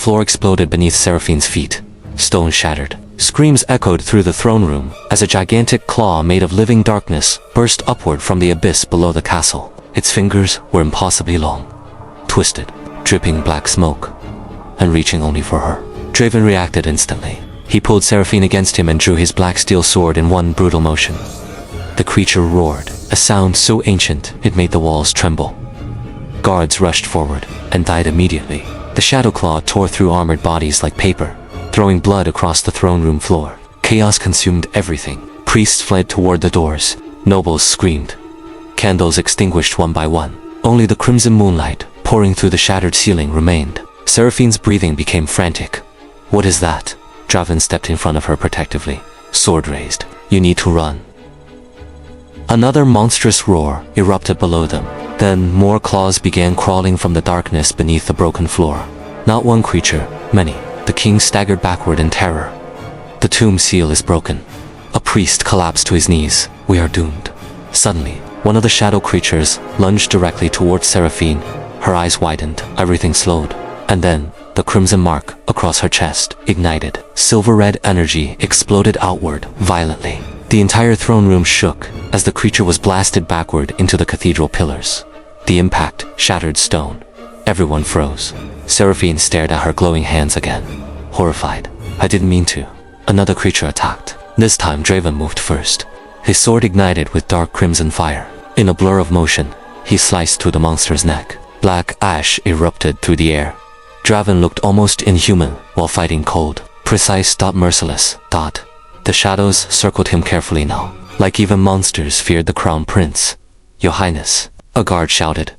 floor exploded beneath Seraphine's feet. Stone shattered. Screams echoed through the throne room as a gigantic claw made of living darkness burst upward from the abyss below the castle. Its fingers were impossibly long, twisted, dripping black smoke, and reaching only for her. Draven reacted instantly. He pulled Seraphine against him and drew his black steel sword in one brutal motion. The creature roared, a sound so ancient it made the walls tremble. Guards rushed forward and died immediately. The shadow claw tore through armored bodies like paper, throwing blood across the throne room floor. Chaos consumed everything. Priests fled toward the doors. Nobles screamed. Candles extinguished one by one. Only the crimson moonlight, pouring through the shattered ceiling, remained. Seraphine's breathing became frantic. "What is that?" Draven stepped in front of her protectively, sword raised. "You need to run." Another monstrous roar erupted below them. Then more claws began crawling from the darkness beneath the broken floor. Not one creature, many. The king staggered backward in terror. The tomb seal is broken. A priest collapsed to his knees. "We are doomed." Suddenly, one of the shadow creatures lunged directly towards Seraphine. Her eyes widened, everything slowed. And then, the crimson mark across her chest ignited. Silver-red energy exploded outward violently. The entire throne room shook as the creature was blasted backward into the cathedral pillars. The impact shattered stone. Everyone froze. Seraphine stared at her glowing hands again, horrified. "I didn't mean to." Another creature attacked. This time Draven moved first. His sword ignited with dark crimson fire. In a blur of motion, he sliced through the monster's neck. Black ash erupted through the air. Draven looked almost inhuman while fighting cold. Precise, merciless. The shadows circled him carefully now. Like even monsters feared the Crown Prince. "Your Highness," a guard shouted.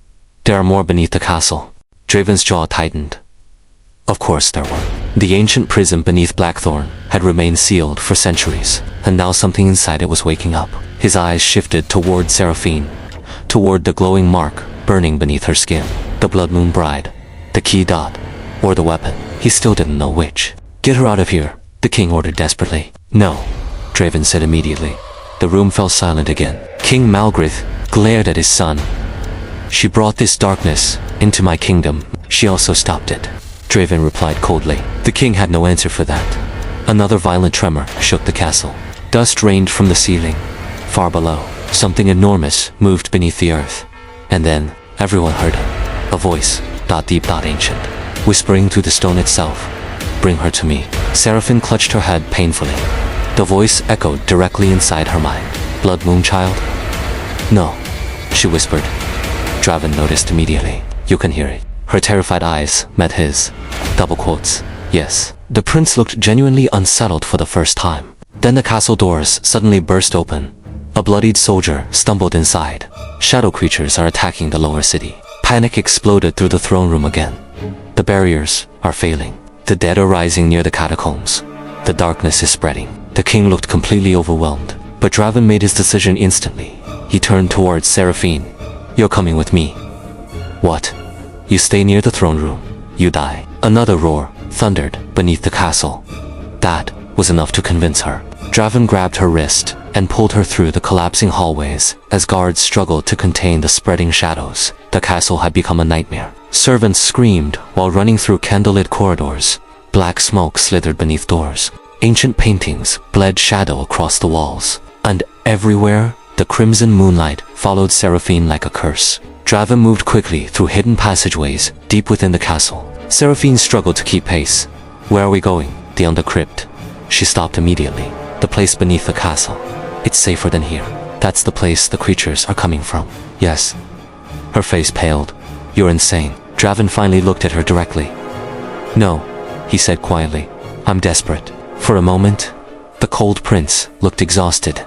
"There are more beneath the castle." Draven's jaw tightened. Of course there were. The ancient prison beneath Blackthorn had remained sealed for centuries, and now something inside it was waking up. His eyes shifted toward Seraphine, toward the glowing mark burning beneath her skin. The Blood Moon Bride, the key dot, or the weapon. He still didn't know which. "Get her out of here," the king ordered desperately. "No," Draven said immediately. The room fell silent again. King Malgrith glared at his son. "She brought this darkness into my kingdom. She also stopped it," Draven replied coldly. The king had no answer for that. Another violent tremor shook the castle. Dust rained from the ceiling. Far below, something enormous moved beneath the earth. And then, everyone heard it. A voice, deep, ancient, whispering through the stone itself. "Bring her to me." Seraphine clutched her head painfully. The voice echoed directly inside her mind. "Blood Moon Child?" "No," she whispered. Draven noticed immediately. "You can hear it." Her terrified eyes met his. Double quotes. "Yes." The prince looked genuinely unsettled for the first time. Then the castle doors suddenly burst open. A bloodied soldier stumbled inside. Shadow creatures are attacking the lower city. Panic exploded through the throne room again. The barriers are failing. The dead are rising near the catacombs. The darkness is spreading. The king looked completely overwhelmed, but Draven made his decision instantly. He turned towards Seraphine. "You're coming with me." "What?" "You stay near the throne room. You die." Another roar thundered beneath the castle. That was enough to convince her. Draven grabbed her wrist and pulled her through the collapsing hallways as guards struggled to contain the spreading shadows. The castle had become a nightmare. Servants screamed while running through candlelit corridors. Black smoke slithered beneath doors. Ancient paintings bled shadow across the walls. And everywhere, the crimson moonlight followed Seraphine like a curse. Draven moved quickly through hidden passageways deep within the castle. Seraphine struggled to keep pace. "Where are we going?" "The undercrypt." She stopped immediately. "The place beneath the castle. It's safer than here." "That's the place the creatures are coming from." "Yes." Her face paled. "You're insane." Draven finally looked at her directly. "No," he said quietly. "I'm desperate." For a moment, the cold prince looked exhausted.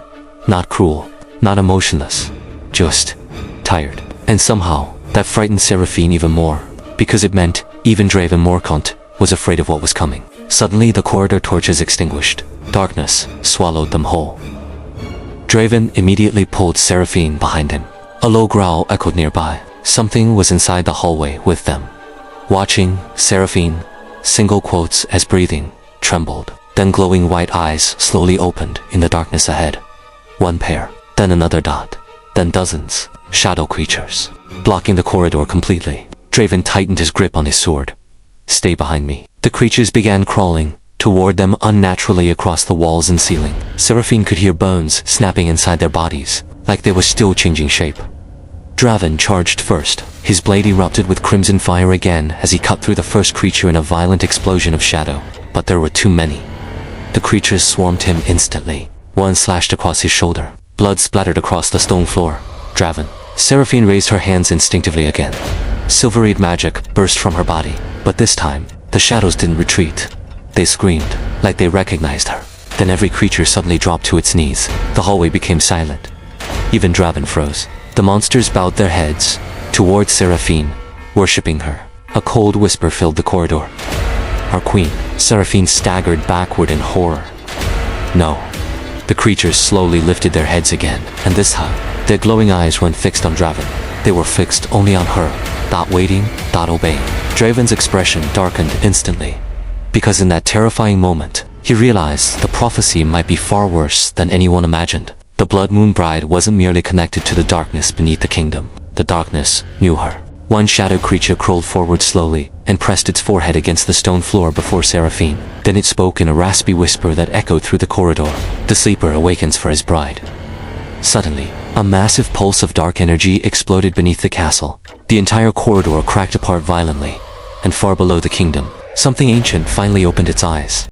Not cruel, not emotionless, just tired. And somehow, that frightened Seraphine even more, because it meant even Draven Morcant was afraid of what was coming. Suddenly, the corridor torches extinguished. Darkness swallowed them whole. Draven immediately pulled Seraphine behind him. A low growl echoed nearby. Something was inside the hallway with them. Watching Seraphine, single quotes as breathing trembled. Then glowing white eyes slowly opened in the darkness ahead. One pair, then another dot, then dozens. Shadow creatures, blocking the corridor completely. Draven tightened his grip on his sword. "Stay behind me," The creatures began crawling toward them unnaturally across the walls and ceiling. Seraphine could hear bones snapping inside their bodies, like they were still changing shape. Draven charged first. His blade erupted with crimson fire again as he cut through the first creature in a violent explosion of shadow. But there were too many. The creatures swarmed him instantly. One slashed across his shoulder. Blood splattered across the stone floor. Draven. Seraphine raised her hands instinctively again. Silver-red magic burst from her body. But this time, the shadows didn't retreat. They screamed, like they recognized her. Then every creature suddenly dropped to its knees. The hallway became silent. Even Draven froze. The monsters bowed their heads towards Seraphine, worshipping her. A cold whisper filled the corridor. Our queen. Seraphine staggered backward in horror. No. The creatures slowly lifted their heads again, and this time, their glowing eyes weren't fixed on Draven. They were fixed only on her, not waiting, not obeying. Draven's expression darkened instantly, because in that terrifying moment, he realized the prophecy might be far worse than anyone imagined. The Blood Moon Bride wasn't merely connected to the darkness beneath the kingdom. The darkness knew her. One shadow creature crawled forward slowly and pressed its forehead against the stone floor before Seraphine. Then it spoke in a raspy whisper that echoed through the corridor. The sleeper awakens for his bride. Suddenly, a massive pulse of dark energy exploded beneath the castle. The entire corridor cracked apart violently, and far below the kingdom, something ancient finally opened its eyes.